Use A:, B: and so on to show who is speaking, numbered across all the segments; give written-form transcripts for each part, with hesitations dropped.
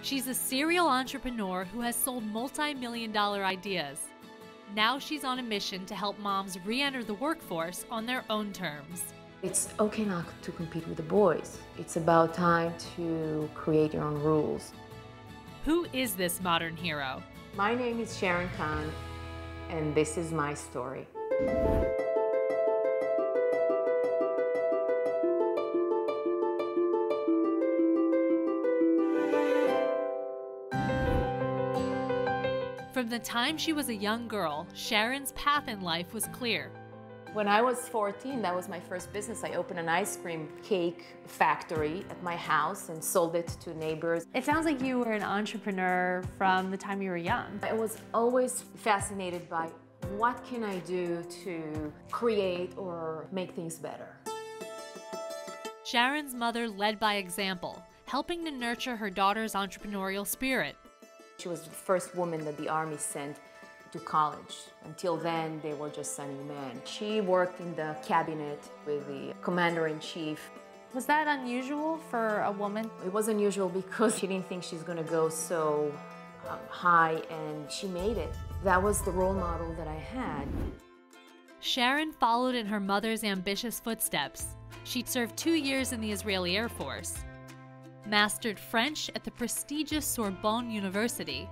A: She's a serial entrepreneur who has sold multi-million-dollar ideas. Now she's on a mission to help moms re-enter the workforce on their own terms.
B: It's okay not to compete with the boys. It's about time to create your own rules.
A: Who is this modern hero?
B: My name is Sharon Kan, and this is my story.
A: From the time she was a young girl, Sharon's path in life was clear.
B: When I was 14, that was my first business. I opened an ice cream cake factory at my house and sold it to neighbors.
C: It sounds like you were an entrepreneur from the time you were young.
B: I was always fascinated by what can I do to create or make things better.
A: Sharon's mother led by example, helping to nurture her daughter's entrepreneurial spirit.
B: She was the first woman that the Army sent to college. Until then, they were just sending men. She worked in the cabinet with the commander-in-chief.
C: Was that unusual for a woman?
B: It was unusual because she didn't think she's going to go so high, and she made it. That was the role model that I had.
A: Sharon followed in her mother's ambitious footsteps. She'd served 2 years in the Israeli Air Force, mastered French at the prestigious Sorbonne University,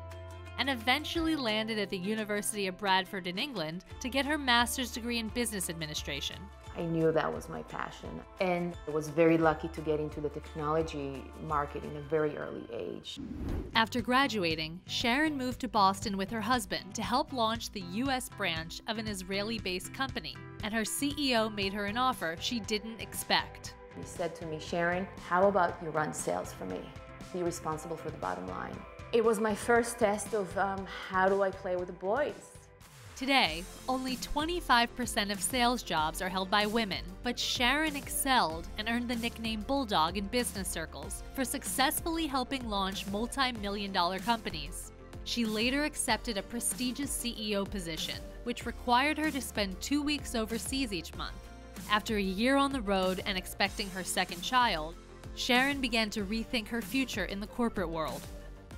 A: and eventually landed at the University of Bradford in England to get her master's degree in business administration.
B: I knew that was my passion, and I was very lucky to get into the technology market in a very early age.
A: After graduating, Sharon moved to Boston with her husband to help launch the US branch of an Israeli-based company, and her CEO made her an offer she didn't expect.
B: He said to me, "Sharon, how about you run sales for me? Be responsible for the bottom line." It was my first test of how do I play with the boys.
A: Today, only 25% of sales jobs are held by women, but Sharon excelled and earned the nickname Bulldog in business circles for successfully helping launch multi-million-dollar companies. She later accepted a prestigious CEO position, which required her to spend 2 weeks overseas each month. After a year on the road and expecting her second child, Sharon began to rethink her future in the corporate world.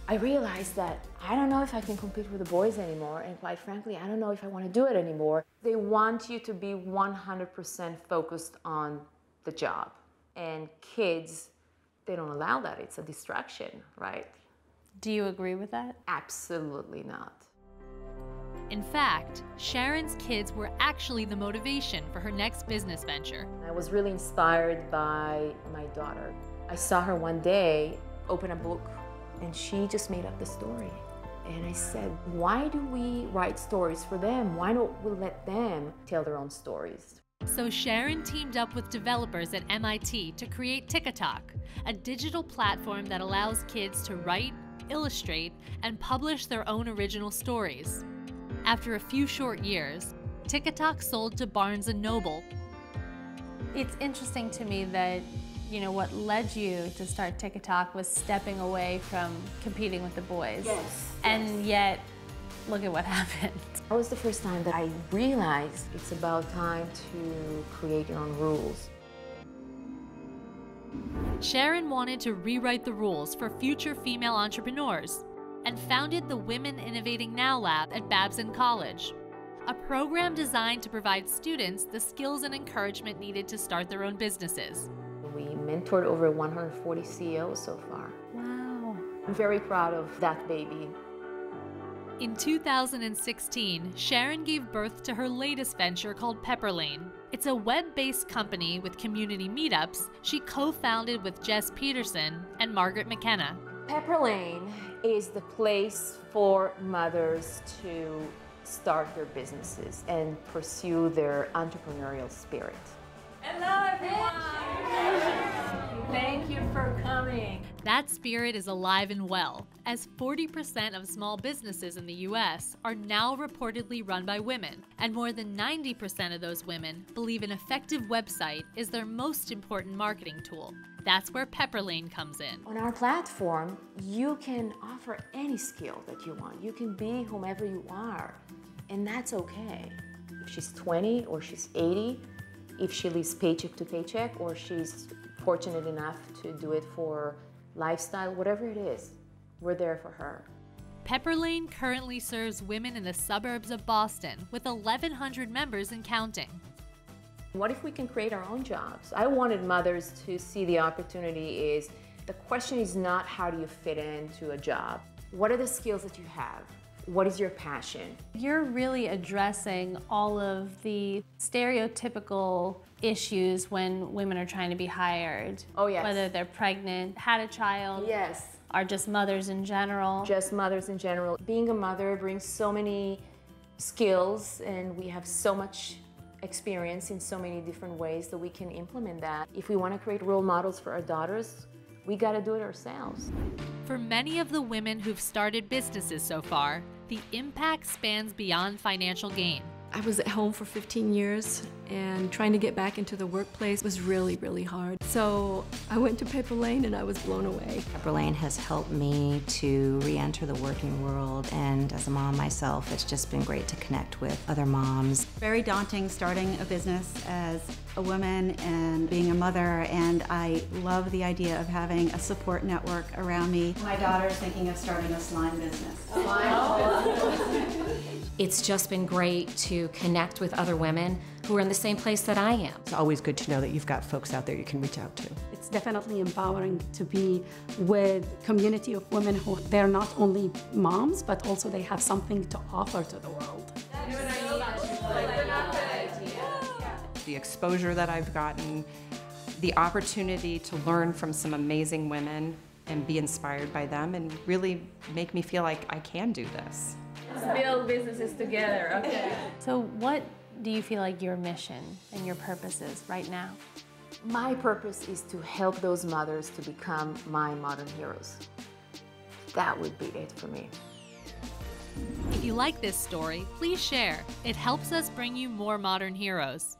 B: I realized that I don't know if I can compete with the boys anymore, and quite frankly, I don't know if I want to do it anymore. They want you to be 100% focused on the job. And kids, they don't allow that. It's a distraction, right?
C: Do you agree with that?
B: Absolutely not.
A: In fact, Sharon's kids were actually the motivation for her next business venture.
B: I was really inspired by my daughter. I saw her one day open a book, and she just made up the story. And I said, why do we write stories for them? Why don't we let them tell their own stories?
A: So Sharon teamed up with developers at MIT to create TikTok, a digital platform that allows kids to write, illustrate, and publish their own original stories. After a few short years, TikTok sold to Barnes & Noble.
C: It's interesting to me that, what led you to start TikTok was stepping away from competing with the boys.
B: Yes.
C: And yet, look at what happened.
B: That was the first time that I realized it's about time to create your own rules.
A: Sharon wanted to rewrite the rules for future female entrepreneurs and founded the Women Innovating Now Lab at Babson College, a program designed to provide students the skills and encouragement needed to start their own businesses.
B: We mentored over 140 CEOs so far.
C: Wow.
B: I'm very proud of that baby.
A: In 2016, Sharon gave birth to her latest venture called Pepperlane. It's a web-based company with community meetups she co-founded with Jess Peterson and Margaret McKenna.
B: Pepperlane is the place for mothers to start their businesses and pursue their entrepreneurial spirit.
D: Hello, everyone. Thank you for coming.
A: That spirit is alive and well, as 40% of small businesses in the US are now reportedly run by women, and more than 90% of those women believe an effective website is their most important marketing tool. That's where Pepperlane comes in.
B: On our platform, you can offer any skill that you want. You can be whomever you are, and that's okay. If she's 20 or she's 80, if she lives paycheck to paycheck, or she's fortunate enough to do it for lifestyle, whatever it is, We're there for her.
A: Pepper Lane currently serves women in the suburbs of Boston with 1,100 members and counting.
B: What if we can create our own jobs? I wanted mothers to see the opportunity is, the question is not how do you fit into a job? What are the skills that you have? What is your passion?
C: You're really addressing all of the stereotypical issues when women are trying to be hired.
B: Oh, yes.
C: Whether they're pregnant, had a child.
B: Yes.
C: Are just mothers in general.
B: Just mothers in general. Being a mother brings so many skills, and we have so much experience in so many different ways that we can implement that. If we want to create role models for our daughters, we got to do it ourselves.
A: For many of the women who've started businesses so far, the impact spans beyond financial gain.
E: I was at home for 15 years, and trying to get back into the workplace was really, really hard. So I went to Pepper Lane and I was blown away.
F: Pepper Lane has helped me to re-enter the working world, and as a mom myself, it's just been great to connect with other moms.
G: Very daunting starting a business as a woman and being a mother, and I love the idea of having a support network around me. My daughter's thinking of starting a slime business.
H: It's just been great to connect with other women who are in the same place that I am.
I: It's always good to know that you've got folks out there you can reach out to.
J: It's definitely empowering to be with a community of women who they're not only moms, but also they have something to offer to the world.
K: The exposure that I've gotten, the opportunity to learn from some amazing women and be inspired by them and really make me feel like I can do this.
D: Let's build businesses together, okay?
C: So what do you feel like your mission and your purpose is right now?
B: My purpose is to help those mothers to become my modern heroes. That would be it for me.
A: If you like this story, please share. It helps us bring you more modern heroes.